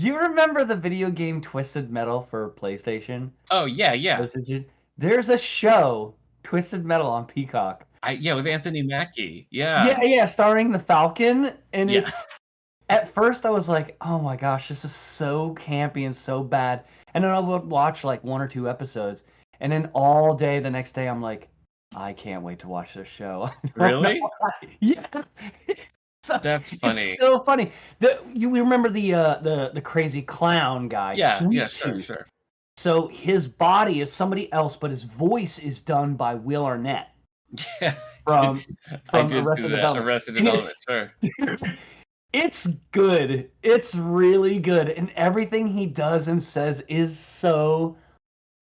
You remember the video game Twisted Metal for PlayStation? Oh yeah. There's a show, Twisted Metal on Peacock. With Anthony Mackie. Yeah. Yeah, starring the Falcon, and Yeah. it's at first I was like, oh my gosh, this is so campy and so bad. And then I would watch like one or two episodes, and then all day the next day I'm like, I can't wait to watch this show. I don't know Really? why. Yeah. That's funny. It's so funny. You remember the crazy clown guy, Yeah, Sweet sure, Tooth. sure. So his body is somebody else, but his voice is done by Will Arnett Yeah. from I did see Arrested that. Development. Arrested And Development, sure. it's good. It's really good, and everything he does and says is so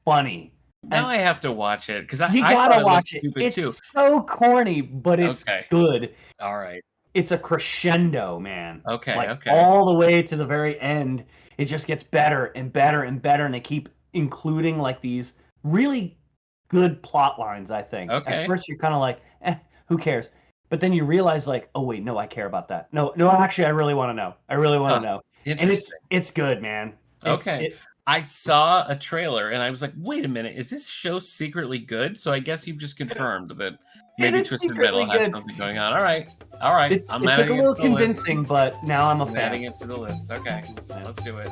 funny. Now And I have to watch it because you I thought gotta it looked watch it. stupid It's too. so corny, but it's Okay. good. All right. It's a crescendo, man. Okay. Like Okay. all the way to the very end, it just gets better and better and better, and they keep including like these really good plot lines. I think. Okay. At first, you're kind of like, who cares? But then you realize, like, oh wait, no, I care about that. No, actually, I really want to know. I really want to know. And it's good, man. I saw a trailer and I was like, wait a minute, is this show secretly good? So I guess you've just confirmed that maybe Twisted Metal has something going on. All right. It took a little convincing, but now I'm a fan. Adding it to the list. Okay, let's do it.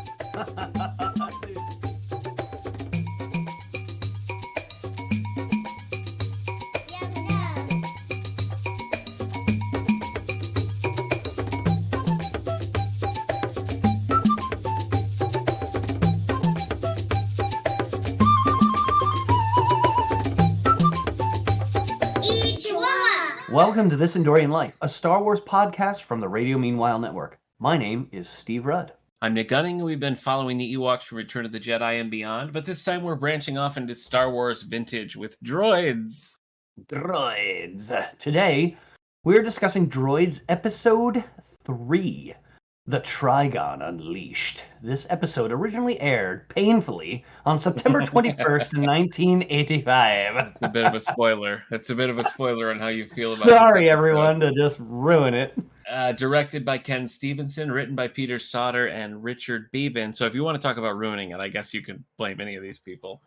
Welcome to This Endorian Life, a Star Wars podcast from the Radio Meanwhile Network. My name is Steve Rudd. I'm Nick Gunning, and we've been following the Ewoks from Return of the Jedi and beyond, but this time we're branching off into Star Wars vintage with Droids. Today, we're discussing Droids Episode 3, The Trigon Unleashed. This episode originally aired painfully on September 21st, 1985. That's a bit of a spoiler. That's a bit of a spoiler on how you feel about Sorry, everyone, to just ruin it. Directed by Ken Stevenson, written by Peter Sauter and Richard Beeben. So if you want to talk about ruining it, I guess you can blame any of these people.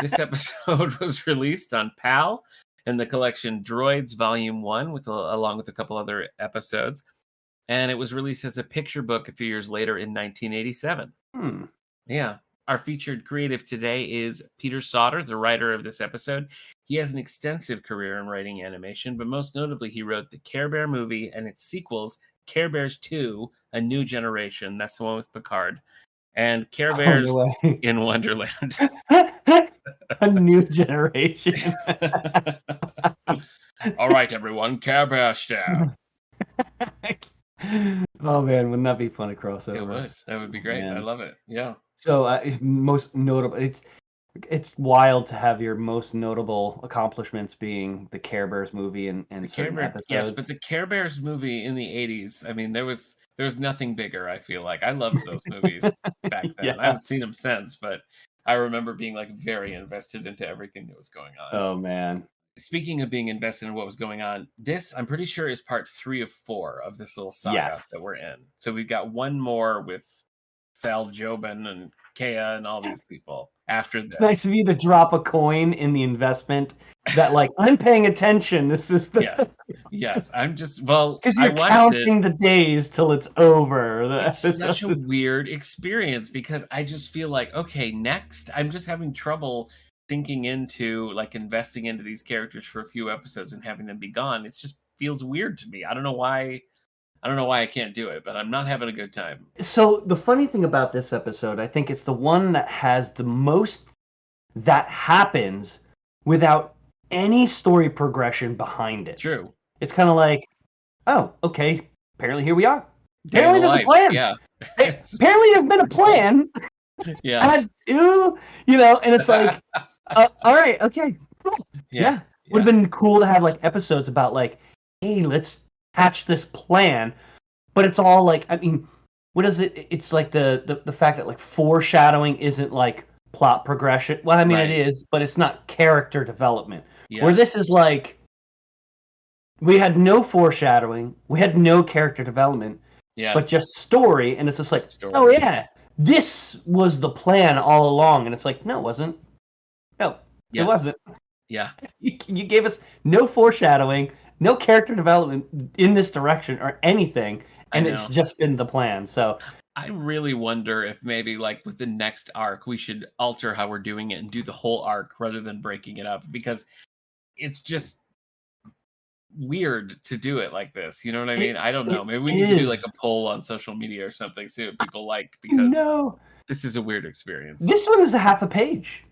This episode was released on PAL in the collection Droids Volume 1, along with a couple other episodes. And it was released as a picture book a few years later in 1987. Yeah. Our featured creative today is Peter Sauter, the writer of this episode. He has an extensive career in writing animation, but most notably, he wrote the Care Bear movie and its sequels, Care Bears 2, A New Generation. That's the one with Picard. And Care Bears in Wonderland. A New Generation. All right, everyone, Care Bears down. Oh man, wouldn't that be fun to crossover? It would. That would be great. Man. I love it. Yeah. So most notable, it's wild to have your most notable accomplishments being the Care Bears movie and certain episodes. Yes, but the Care Bears movie in the 80s, I mean, there was nothing bigger, I feel like. I loved those movies back then. Yeah. I haven't seen them since, but I remember being like very invested into everything that was going on. Oh man. Speaking of being invested in what was going on, this, I'm pretty sure, is part 3 of 4 of this little saga that we're in. So we've got one more with Thal Jobin and Kea and all these people after this. It's nice of you to drop a coin in the investment that, like, I'm paying attention. This is the... Yes. I'm just, because you're counting the days till it's over. It's such a weird experience because I just feel like, okay, next, I'm just having trouble sinking into, like, investing into these characters for a few episodes and having them be gone. It just feels weird to me. I don't know why I can't do it, but I'm not having a good time. So the funny thing about this episode, I think it's the one that has the most that happens without any story progression behind it. True. It's kind of like, oh, okay, apparently here we are. Apparently there's a plan. Yeah. Apparently there's been a plan. Yeah. Add 2, and it's like, all right, okay, cool. Yeah. Would have been cool to have like episodes about like, hey, let's hatch this plan, but it's all like, I mean, what is it? It's like the fact that like foreshadowing isn't like plot progression. Well, I mean, It is, but it's not character development. Yeah. Where this is like, we had no foreshadowing, we had no character development. but Yes. just story, and it's just like, Just story. oh yeah, this was the plan all along, and it's like, no, it wasn't. No, it wasn't. Yeah. You gave us no foreshadowing, no character development in this direction or anything, and it's just been the plan. So I really wonder if maybe like with the next arc, we should alter how we're doing it and do the whole arc rather than breaking it up, because it's just weird to do it like this. You know what I mean? I don't know. Maybe we need to do like a poll on social media or something, see what people like, because this is a weird experience. This one is a half a page.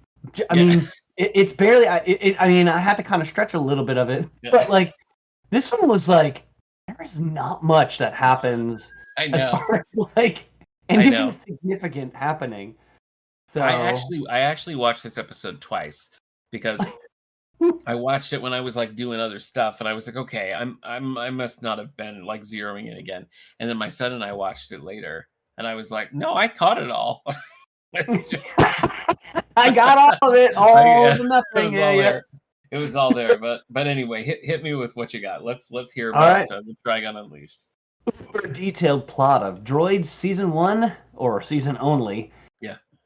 I mean, it's barely. I mean, I had to kind of stretch a little bit of it, but like this one was like there is not much that happens as far as like anything significant happening. So I actually watched this episode twice because I watched it when I was like doing other stuff, and I was like, okay, I must not have been like zeroing in again. And then my son and I watched it later, and I was like, no, I caught it all. Just... I got all of it, all the nothing. It was all there. But anyway, hit me with what you got. Let's hear about the Trigon Unleashed. For a detailed plot of Droids Season 1, or season only,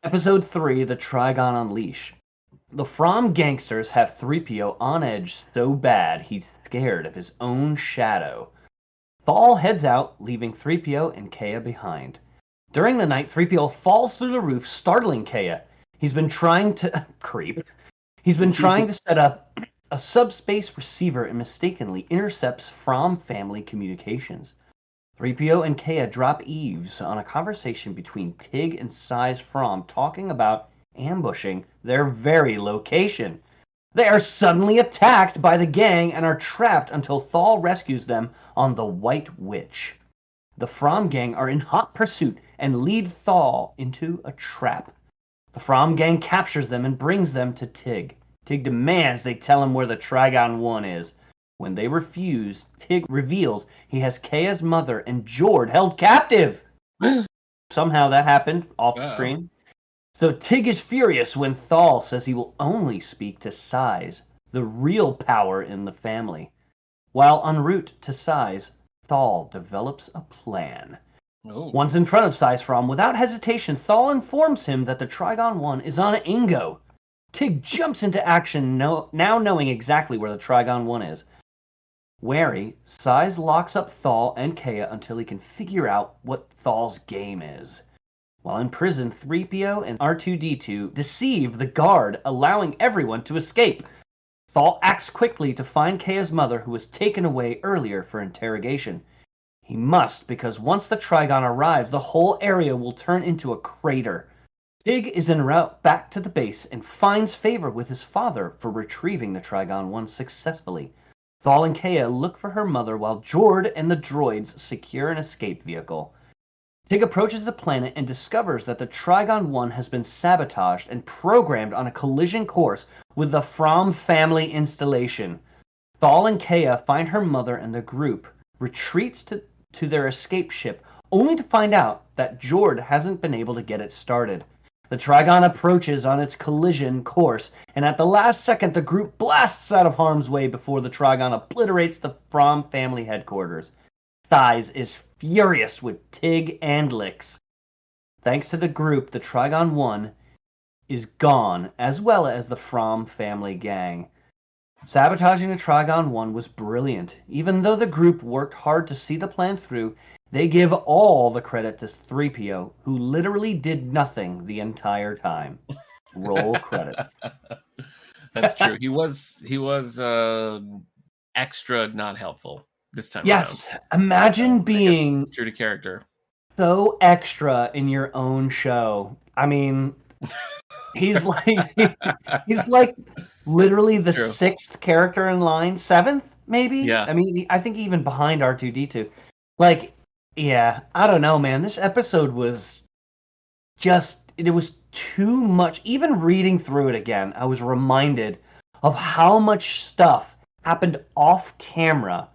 Episode 3, The Trigon Unleashed. The From gangsters have 3PO on edge so bad he's scared of his own shadow. Thal heads out, leaving 3PO and Kea behind. During the night, 3PO falls through the roof, startling Kea. He's been trying to... He's been trying to set up a subspace receiver and mistakenly intercepts From family communications. 3PO and Kea drop eaves on a conversation between Tig and Size From talking about ambushing their very location. They are suddenly attacked by the gang and are trapped until Thal rescues them on the White Witch. The From gang are in hot pursuit and lead Thal into a trap. The From gang captures them and brings them to Tig. Tig demands they tell him where the Trigon 1 is. When they refuse, Tig reveals he has Kea's mother and Jord held captive. Somehow that happened off the screen. So Tig is furious when Thal says he will only speak to Size, the real power in the family. While en route to Size, Thal develops a plan. Once in front of Size From, without hesitation, Thal informs him that the Trigon 1 is on Ingo. Tig jumps into action, now knowing exactly where the Trigon 1 is. Wary, Size locks up Thal and Kea until he can figure out what Thal's game is. While in prison, 3PO and R2-D2 deceive the guard, allowing everyone to escape. Thal acts quickly to find Kea's mother, who was taken away earlier for interrogation. He must, because once the Trigon arrives, the whole area will turn into a crater. Tig is en route back to the base and finds favor with his father for retrieving the Trigon 1 successfully. Thal and Kea look for her mother while Jord and the droids secure an escape vehicle. Tig approaches the planet and discovers that the Trigon 1 has been sabotaged and programmed on a collision course with the From family installation. Thal and Kea find her mother and the group retreats to their escape ship, only to find out that Jord hasn't been able to get it started. The Trigon approaches on its collision course, and at the last second the group blasts out of harm's way before the Trigon obliterates the From family headquarters. Size is furious with Tig and Lix. Thanks to the group, the Trigon 1 is gone, as well as the From family gang. Sabotaging the Trigon 1 was brilliant. Even though the group worked hard to see the plan through, they give all the credit to 3PO, who literally did nothing the entire time. Roll credits. That's true. He was extra not helpful this time around. Yes. Imagine being true to character. So extra in your own show. I mean, he's like literally the sixth character in line, seventh maybe. Yeah. I mean, I think even behind R2-D2. Like, yeah, I don't know, man. This episode was it was too much. Even reading through it again, I was reminded of how much stuff happened off camera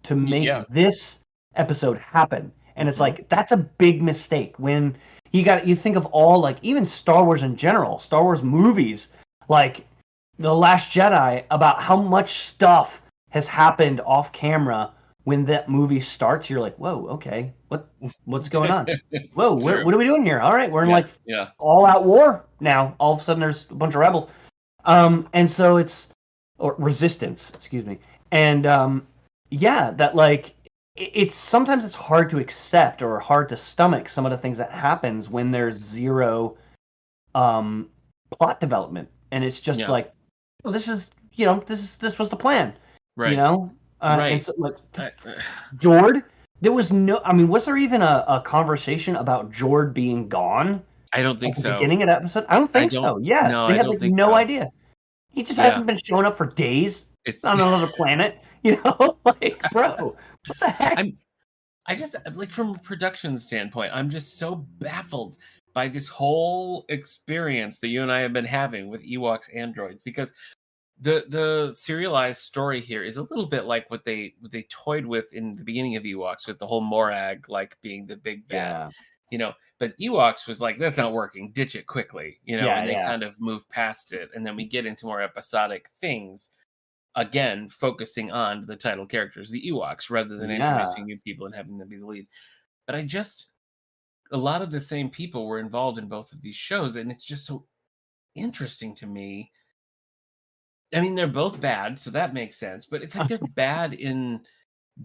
to make this episode happen. And it's like, that's a big mistake when you think of all, like, even Star Wars in general, Star Wars movies, like The Last Jedi, about how much stuff has happened off camera when that movie starts, you're like, whoa, okay, what's going on? Whoa, what are we doing here? All right, we're in like all out war now. All of a sudden, there's a bunch of rebels, and so or resistance, excuse me, and yeah, that like it's sometimes it's hard to accept or hard to stomach some of the things that happens when there's zero plot development, and it's just like, well, this is this was the plan, right? And so like Jord, there was no, I mean, was there even a conversation about Jord being gone? I don't think at the so. beginning of that episode, I don't think so. Yeah, no, they I had don't like think no so. idea. He just hasn't been showing up for days It's on another planet, like, bro, what the heck? I just like, from a production standpoint, I'm just so baffled by this whole experience that you and I have been having with Ewoks and droids, because the serialized story here is a little bit like what they toyed with in the beginning of Ewoks, with the whole Morag like being the big bad, but Ewoks was like, that's not working, ditch it quickly, and they kind of moved past it, and then we get into more episodic things, again focusing on the title characters, the Ewoks, rather than introducing new people and having them be the lead. But a lot of the same people were involved in both of these shows, and it's just so interesting to me. I mean, they're both bad, so that makes sense, but it's like they're bad in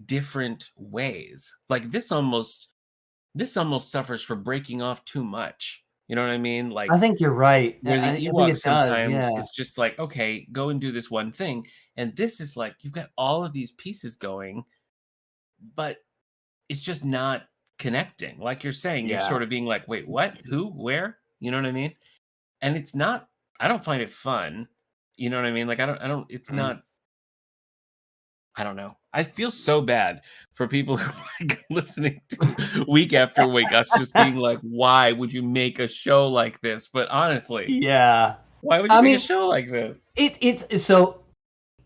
different ways. Like this almost suffers from breaking off too much. You know what I mean? Like, I think you're right. where the I think Ewoks it does. sometimes Yeah. it's just like, okay, go and do this one thing. And this is like, you've got all of these pieces going, but it's just not connecting. Like you're saying, you're sort of being like, wait, what? Who? Where? You know what I mean? And it's not, I don't find it fun. You know what I mean? Like, it's not, I don't know. I feel so bad for people who are like listening to week after week, us just being like, why would you make a show like this? But honestly, why would you make a show like this? It's so,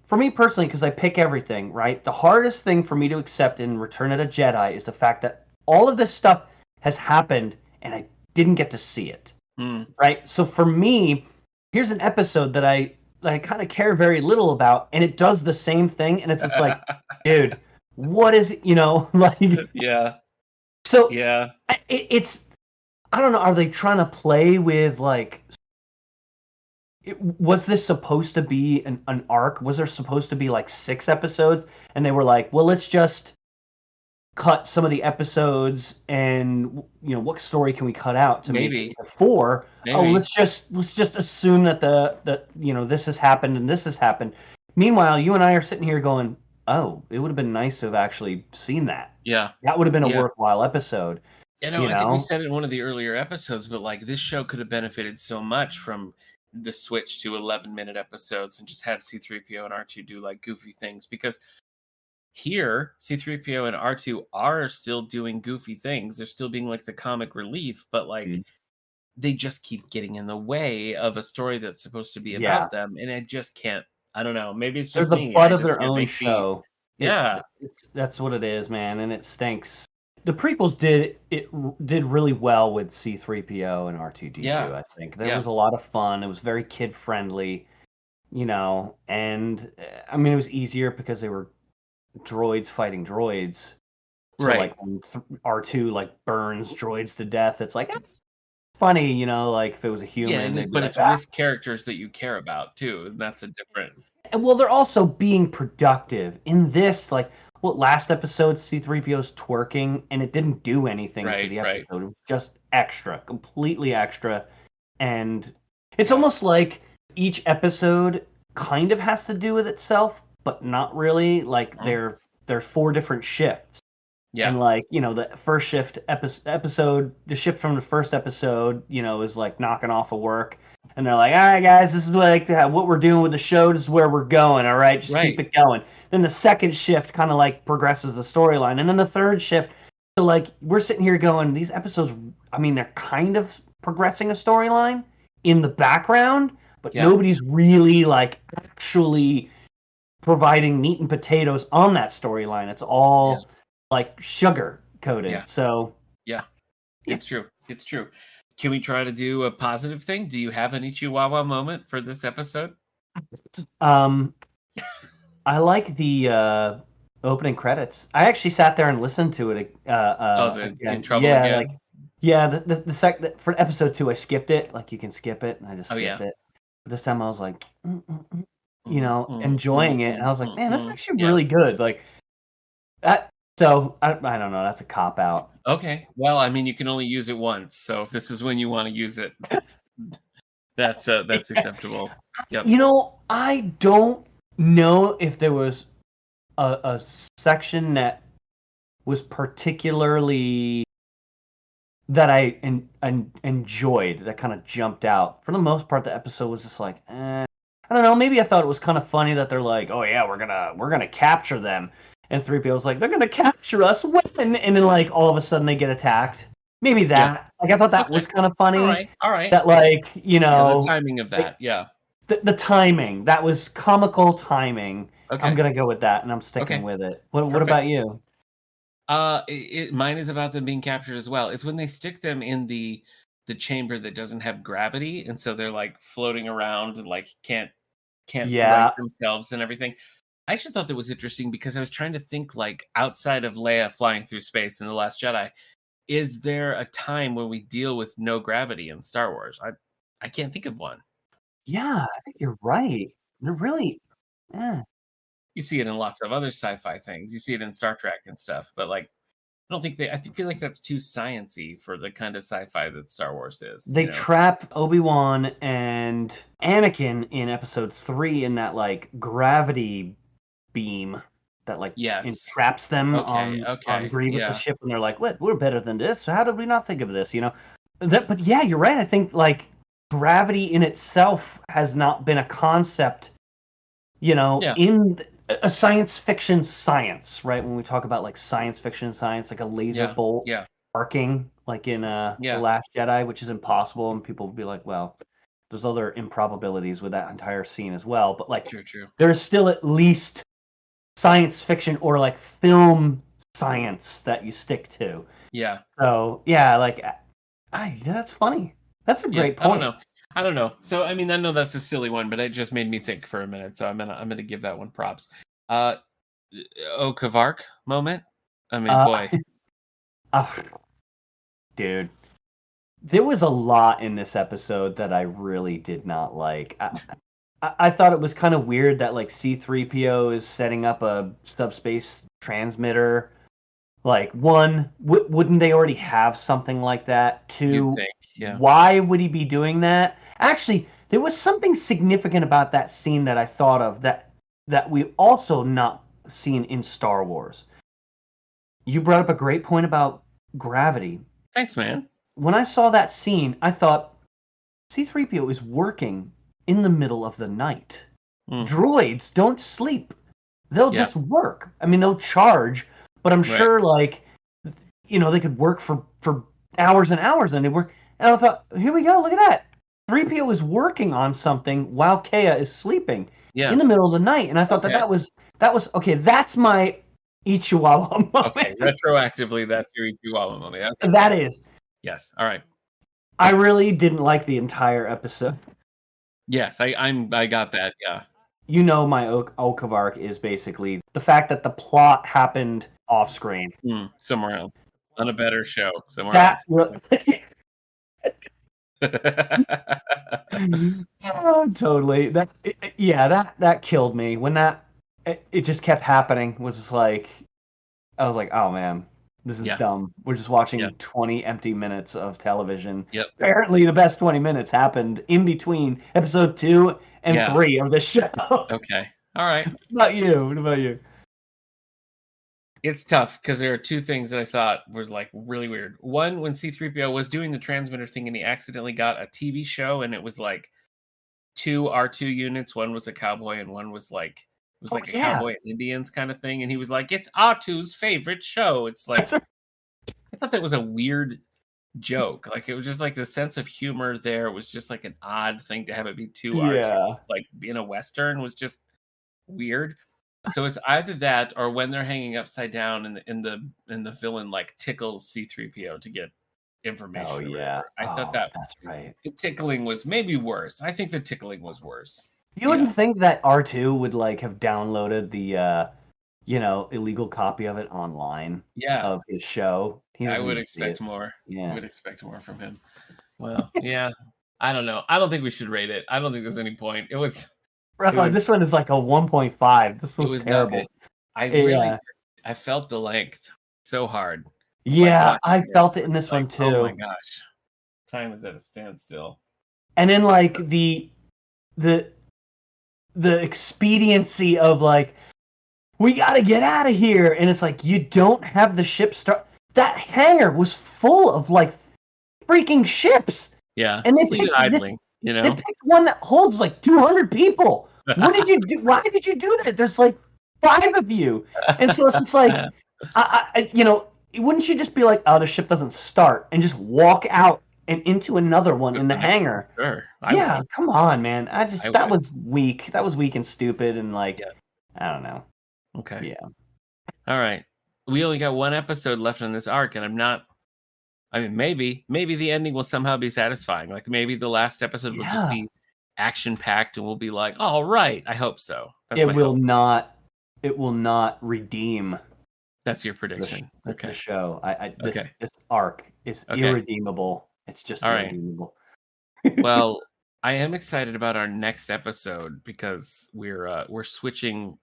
for me personally, because I pick everything, right? The hardest thing for me to accept in Return of the Jedi is the fact that all of this stuff has happened and I didn't get to see it. Right? So for me, here's an episode that I kind of care very little about, and it does the same thing, and it's just like, dude, what is it? Like, So it's, I don't know. Are they trying to play with like? Was this supposed to be an arc? Was there supposed to be like 6 episodes, and they were like, well, let's just cut some of the episodes, and what story can we cut out to make it to 4? Oh, let's just assume that this has happened and this has happened. Meanwhile, you and I are sitting here going, oh, it would have been nice to have actually seen that. That would have been a worthwhile episode. I think we said it in one of the earlier episodes, but like, this show could have benefited so much from the switch to 11-minute episodes and just have C-3PO and R2 do like goofy things, because here C-3PO and R2 are still doing goofy things. They're still being like the comic relief, but like they just keep getting in the way of a story that's supposed to be about them, and I just can't. I don't know. Maybe it's just they're the me. butt of their own show. Yeah, that's what it is, man, and it stinks. The prequels did really well with C-3PO and R2-D2. I think there was a lot of fun. It was very kid friendly, and I mean, it was easier because they were droids fighting droids. So like when R2 like burns droids to death, it's like funny, like if it was a human. But it's with characters that you care about too, and that's a different. And well, they're also being productive in this. Like, last episode, C-3PO's twerking, and it didn't do anything for the episode. It was just extra, completely extra, and it's almost like each episode kind of has to do with itself, but not really. Like they're 4 different shifts. And like, the first shift episode, the shift from the first episode, is like knocking off of work. And they're like, all right, guys, this is like what we're doing with the show. This is where we're going. All right, just keep it going. Then the second shift kind of like progresses the storyline. And then the third shift. So like, we're sitting here going, these episodes, I mean, they're kind of progressing a storyline in the background, but nobody's really like actually providing meat and potatoes on that storyline. It's all like sugar coated. So it's true. Can we try to do a positive thing? Do you have any Chihuahua moment for this episode? I like the opening credits. I actually sat there and listened to it In again. Trouble Yeah, Again? like for episode 2, I skipped it. Like you can skip it, and I just skipped it. But this time I was like, enjoying it, and I was like, man, that's actually really good. Like that. So I don't know. That's a cop out. Okay. Well, I mean, you can only use it once, so if this is when you want to use it, that's acceptable. Yep. I don't know if there was a section that was particularly that I enjoyed, that kind of jumped out. For the most part, the episode was just like, I don't know. Maybe I thought it was kind of funny that they're like, oh yeah, we're gonna capture them, and 3PO's like, they're gonna capture us when, and then like all of a sudden they get attacked. Maybe that. Like I thought that was kind of funny. All right. That like the timing of that. The timing, that was comical timing. Okay. I'm gonna go with that, and I'm sticking with it. What about you? Mine is about them being captured as well. It's when they stick them in the chamber that doesn't have gravity, and so they're like floating around and like can't right themselves and everything. I actually thought that was interesting because I was trying to think, like, outside of Leia flying through space in The Last Jedi, is there a time when we deal with no gravity in Star Wars? I can't think of one. Yeah, I think you're right. They're really, You see it in lots of other sci-fi things. You see it in Star Trek and stuff, but like, I don't think feel like that's too science-y for the kind of sci-fi that Star Wars is. They trap Obi-Wan and Anakin in episode 3 in that like gravity beam that like entraps them on Grievous' ship, and they're like, "What? We're better than this. How did we not think of this?" But yeah, you're right. I think like gravity in itself has not been a concept, in a science fiction science, right? When we talk about like science fiction science, like a laser bolt arcing, like in The Last Jedi, which is impossible, and people will be like, well, there's other improbabilities with that entire scene as well. But like, true. There's still at least science fiction or like film science that you stick to. Yeah. So yeah, like, that's funny. That's a great point. I don't know. So I mean, I know that's a silly one, but it just made me think for a minute. So I'm gonna give that one props. Kavark moment. I mean, boy. Dude, there was a lot in this episode that I really did not like. I thought it was kind of weird that like C-3PO is setting up a subspace transmitter. Like, one, wouldn't they already have something like that? Two, why would he be doing that? Actually, there was something significant about that scene that I thought of that we've also not seen in Star Wars. You brought up a great point about gravity. Thanks, man. When I saw that scene, I thought C-3PO is working in the middle of the night. Droids don't sleep. They'll just work. I mean, they'll charge, but I'm sure, like, they could work for hours and hours, and they work. And I thought, here we go, look at that. 3PO is working on something while Kea is sleeping in the middle of the night. And I thought that was okay. That's my Ichiwawa moment. Okay, retroactively, that's your Ichiwawa moment. Okay. That is. Yes. All right. I really didn't like the entire episode. Yes, I got that. Yeah. My Oak arc is basically the fact that the plot happened off screen. Somewhere else. On a better show. Somewhere else. Oh, totally. That killed me. When it just kept happening, was just like, I was like, oh man, this is dumb. We're just watching 20 empty minutes of television. Yep. Apparently the best 20 minutes happened in between episode 2 and 3 of this show. Okay. All right. What about you? It's tough because there are two things that I thought were like really weird. One, when C-3PO was doing the transmitter thing and he accidentally got a TV show, and it was like 2 R2 units. One was a cowboy and one was like a cowboy and Indians kind of thing. And he was like, it's R2's favorite show. It's like, I thought that was a weird joke. Like, it was just like the sense of humor there was just like an odd thing to have it be 2 R2s. Like, in a Western was just weird. So it's either that or when they're hanging upside down and the villain like tickles C-3PO to get information. Oh yeah. I thought that's right. The tickling was maybe worse. I think the tickling was worse. You wouldn't think that R2 would like have downloaded illegal copy of it online. Yeah. Of his show. I would expect more. Yeah. I would expect more from him. Well, yeah. I don't know. I don't think we should rate it. I don't think there's any point. This one is like a 1.5. This was terrible. I felt the length so hard. Yeah, I felt it in this one too. Oh my gosh. Time is at a standstill. And then like the expediency of like, we gotta get out of here, and it's like, you don't have the ship start. That hangar was full of like freaking ships. Yeah, and they picked idling. They picked one that holds like 200 people. What did you do? Why did you do that? There's like 5 of you, and so it's just like, wouldn't you just be like, oh, the ship doesn't start, and just walk out and into another one in the hangar? Sure. Come on, man. That was weak. That was weak and stupid, and like, I don't know. Okay. Yeah. All right. We only got one episode left in this arc, and maybe the ending will somehow be satisfying. Like maybe the last episode will just be action packed, and we'll be like, "All right." I hope so. It will not redeem. That's your prediction. The show. This arc is irredeemable. It's just irredeemable. Well, I am excited about our next episode because we're switching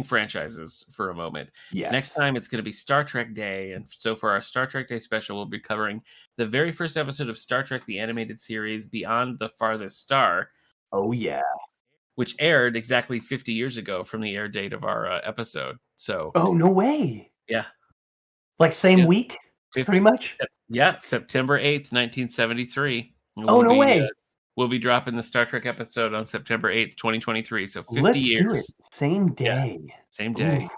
franchises for a moment. Yes. Next time it's going to be Star Trek Day, and so for our Star Trek Day special, we'll be covering the very first episode of Star Trek the Animated Series, Beyond the Farthest Star. Oh yeah. Which aired exactly 50 years ago from the air date of our episode. So. Oh no way. Yeah. Like same week, pretty much. Yeah, September 8th, 1973. Oh no way. We'll be dropping the Star Trek episode on September 8th, 2023. So 50 years. Do it. Same day. Yeah, same day.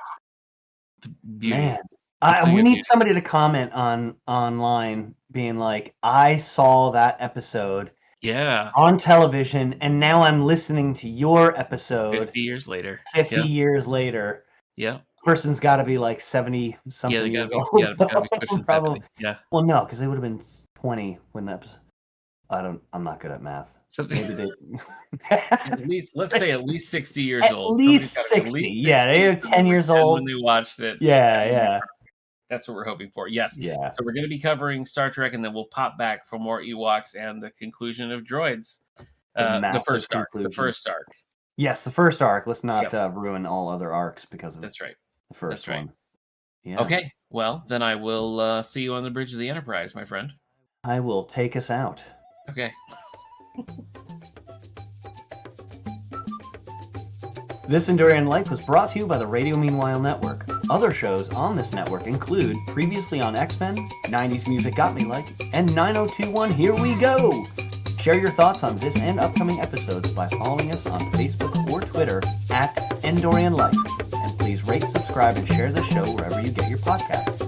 Man. We need somebody to comment online being like, I saw that episode on television, and now I'm listening to your episode 50 years later. 50 years later. Yeah. Person's got to be like 70 something years old. Yeah, gotta be pushing 70. Yeah. Well, no, because they would have been 20 when the episode. I'm not good at math. At least, let's say at least 60 years old. At least 60. Yeah, they are 10 years old when they watched it. Yeah. That's what we're hoping for. Yes. Yeah. So we're going to be covering Star Trek, and then we'll pop back for more Ewoks and the conclusion of Droids. The first arc. Yes, the first arc. Let's not ruin all other arcs because of the first one. Yeah. Okay. Well, then I will see you on the bridge of the Enterprise, my friend. I will take us out. Okay. This Endorian Life was brought to you by the Radio Meanwhile Network. Other shows on this network include Previously on X-Men, 90s Music Got Me Like, and 9021 Here We Go! Share your thoughts on this and upcoming episodes by following us on Facebook or Twitter @Endorian Life. And please rate, subscribe, and share the show wherever you get your podcasts.